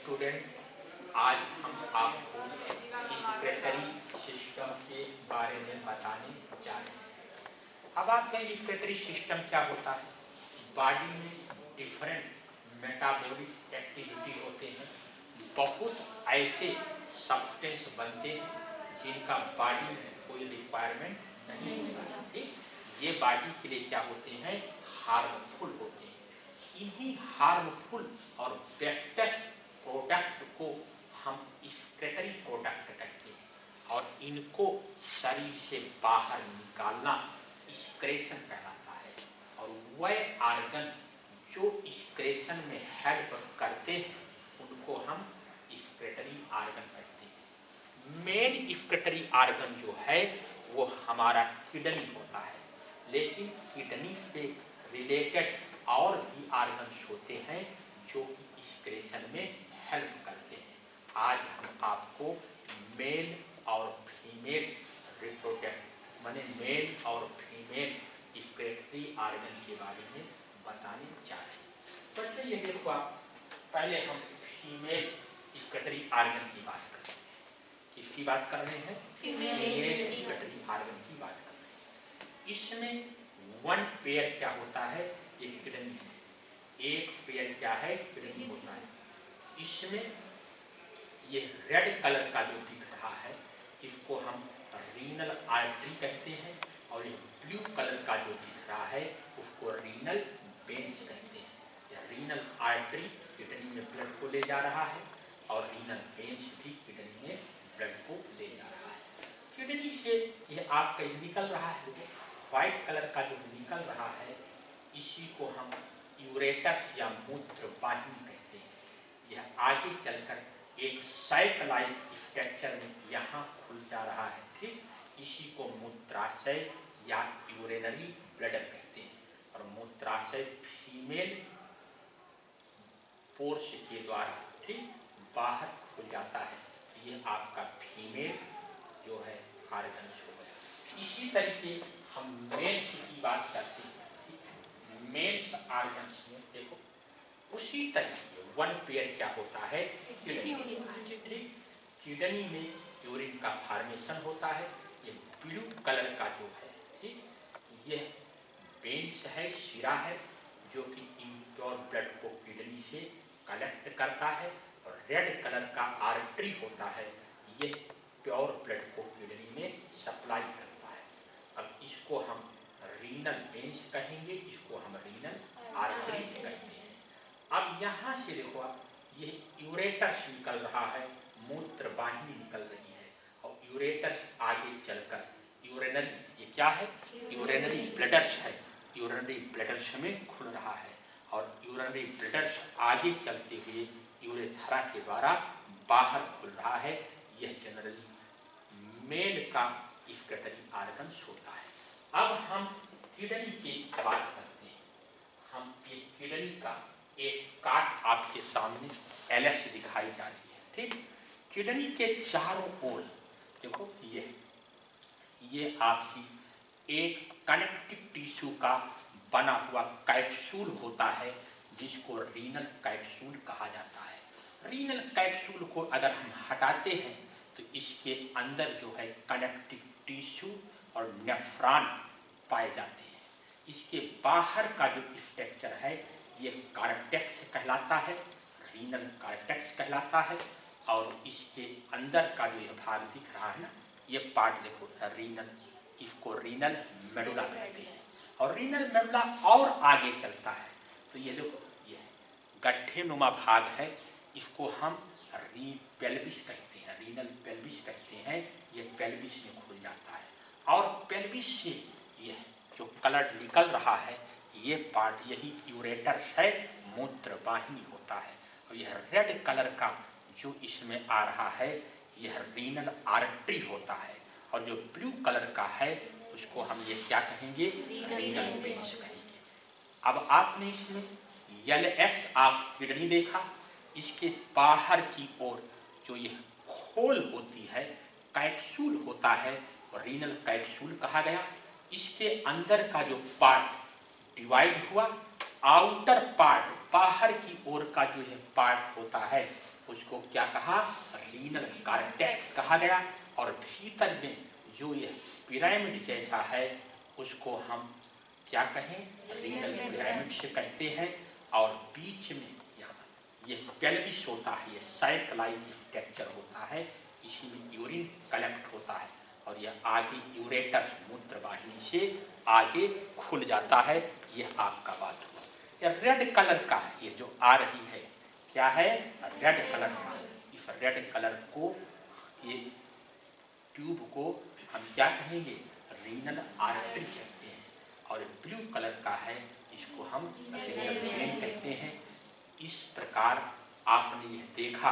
Student, आज हम आपको रिस्पिरेटरी सिस्टम के बारे में बताने जा रहे हैं। अब आप कहें रिस्पिरेटरी सिस्टम क्या होता है? बॉडी में डिफरेंट मेटाबॉलिक एक्टिविटी होते हैं। बहुत ऐसे सब्सटेंस बनते हैं जिनका बॉडी में कोई रिक्वायरमेंट नहीं होता है। ये बॉडी के लिए क्या होते हैं? हार्मफुल होते हैं। इन्हीं हार्मफुल और बेस्टेस्ट प्रोडक्ट को हम एक्सक्रीटरी प्रोडक्ट कहते हैं और इनको शरीर से बाहर निकालना एक्सक्रीशन कहलाता है। और वह आर्गन जो एक्सक्रीशन में हेल्प करते हैं उनको हम एक्सक्रीटरी आर्गन कहते हैं। मेन एक्सक्रीटरी आर्गन जो है वो हमारा किडनी होता है, लेकिन किडनी से रिलेटेड और भी आर्गन्स होते हैं जो कि एक्सक्रीशन में हेल्प करते हैं। आज हम आपको मेल और फीमेल रिप्रोडक्ट माने मेल और फीमेल एक्सक्रीटरी आर्गन के बारे में बताने जा रहे हैं। तो चलिए देखो, आप पहले हम फीमेल एक्सक्रीटरी आर्गन की बात करते हैं। किसकी बात कर रहे हैं? फीमेल एक्सक्रीटरी आर्गन की बात कर रहे हैं। इसमें वन पेयर क्या होता है? एक किडनी है। एक पेयर क्या है? किडनी होता है। इसमें ये रेड कलर का जो दिख रहा है इसको हम रीनल आर्टरी कहते हैं, और ये ब्लू कलर का जो दिख रहा है उसको रीनल वेन्स कहते हैं। यह रीनल आर्टरी किडनी में ब्लड को ले जा रहा है और रीनल वेन्स भी किडनी में ब्लड को ले जा रहा है। किडनी से यह आपका निकल रहा है, व्हाइट कलर का जो निकल रहा है इसी को हम यूरेटर या मूत्र वाहिनी कहते हैं। यह आगे चलकर एक सैक लाइक स्ट्रक्चर में यहाँ खुल जा रहा है, ठीक? इसी को मूत्राशय या यूरिनरी ब्लैडर कहते हैं। और मूत्राशय फीमेल पोर्स के द्वारा, ठीक, बाहर खुल जाता है। ये आपका फीमेल जो है आर्गन हो गया। इसी तरीके हम मेल्स की बात करते हैं। मेल्स आर्गन्स में देखो उसी तरीके वन पेयर क्या होता है? किडनी। किडनी में यूरिन का फॉर्मेशन होता है। ये ब्लू कलर का जो है, ठीक, यह वेन्स है, शिरा है, जो कि इम्प्योर ब्लड को किडनी से कलेक्ट करता है। और रेड कलर का आर्टरी होता है, यह प्योर ब्लड को किडनी में सप्लाई करता है। अब इसको हम रीनल वेन्स कहेंगे, इसको हम रीनल आर्टरी कहते हैं। अब यहाँ से देखो, ये यूरेटर्स निकल रहा है, मूत्र वाहिनी निकल रही है, और यूरेटर्स आगे चलकर यूरिनरी, ये क्या है? यूरिनरी ब्लडर्स है। यूरिनरी ब्लडर्स में खुल रहा है और यूरिनरी ब्लडर्स आगे चलते हुए यूरेथ्रा के द्वारा बाहर खुल रहा है। यह जनरली मेल का एक्सक्रीटरी आर्गन होता है। अब हम किडनी की बात करते हैं। हम एक किडनी का एक काट आपके सामने एलएस दिखाई जा रही है, ठीक? किडनी के चारों ओर देखो, ये आपकी एक कनेक्टिव टिश्यू का बना हुआ कैप्सूल होता है जिसको रीनल कैप्सूल कहा जाता है। रीनल कैप्सूल को अगर हम हटाते हैं तो इसके अंदर जो है कनेक्टिव टिश्यू और नेफ्रॉन पाए जाते हैं। इसके बाहर का जो स्ट्रक्चर है ये कार्टेक्स कहलाता है, रीनल कार्टेक्स कहलाता है। और इसके अंदर का जो यह भाग दिख रहा है ना, ये पार्ट देखो रीनल, इसको रीनल मेडुला कहते हैं। और रीनल मेडुला और आगे चलता है तो ये देखो, ये गड्ढे नुमा भाग है, इसको हम पेल्विस कहते हैं, रीनल पेल्विस कहते हैं। ये पेल्विस में खुल जाता है और पेल्विस से यह जो कलर निकल रहा है ये पार्ट, यही यूरेटर है, मूत्र वाहिनी होता है। और यह रेड कलर का जो इसमें आ रहा है यह रीनल आर्टरी होता है। और जो ब्लू कलर का है उसको हम ये क्या कहेंगे? रीनल वेन्स कहेंगे। अब आपने इसमें एलएस आप किडनी देखा, इसके बाहर की ओर जो यह खोल होती है, कैप्सूल होता है, और रीनल कैप्सूल कहा गया। इसके अंदर का जो पार्ट डिवाइड हुआ, आउटर पार्ट बाहर की ओर का जो है पार्ट होता है उसको क्या कहा, रीनल कॉर्टेक्स कहा गया। और भीतर में जो यह पिरामिड जैसा है उसको हम क्या कहें, रीनल पिरामिड से कहते हैं। और बीच में यहाँ ये पेल्विस होता है, ये साइक्लाइन स्ट्रक्चर होता है, इसी में यूरिन कलेक्ट होता है और यह आगे यूरेटस मूत्र वाहिनी से आगे खुल जाता है। यह आपका बात हुआ। यह रेड कलर का है, ये जो आ रही है क्या है, रेड कलर का। इस रेड कलर को, ये ट्यूब को हम क्या कहेंगे, रीनल आर्टरी कहते हैं। और ब्लू कलर का है, इसको हम रीनल वेन कहते हैं। इस प्रकार आपने यह देखा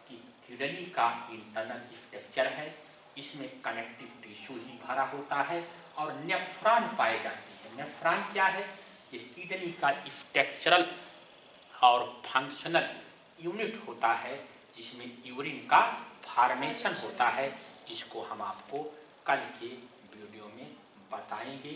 कि किडनी का इंटरनल स्ट्रक्चर है, इसमें कनेक्टिव टिश्यू ही भरा होता है और नेफ्रॉन पाए जाते हैं। नेफ्रॉन क्या है, ये किडनी का स्ट्रक्चरल और फंक्शनल यूनिट होता है जिसमें यूरिन का फॉर्मेशन होता है। इसको हम आपको कल के वीडियो में बताएंगे।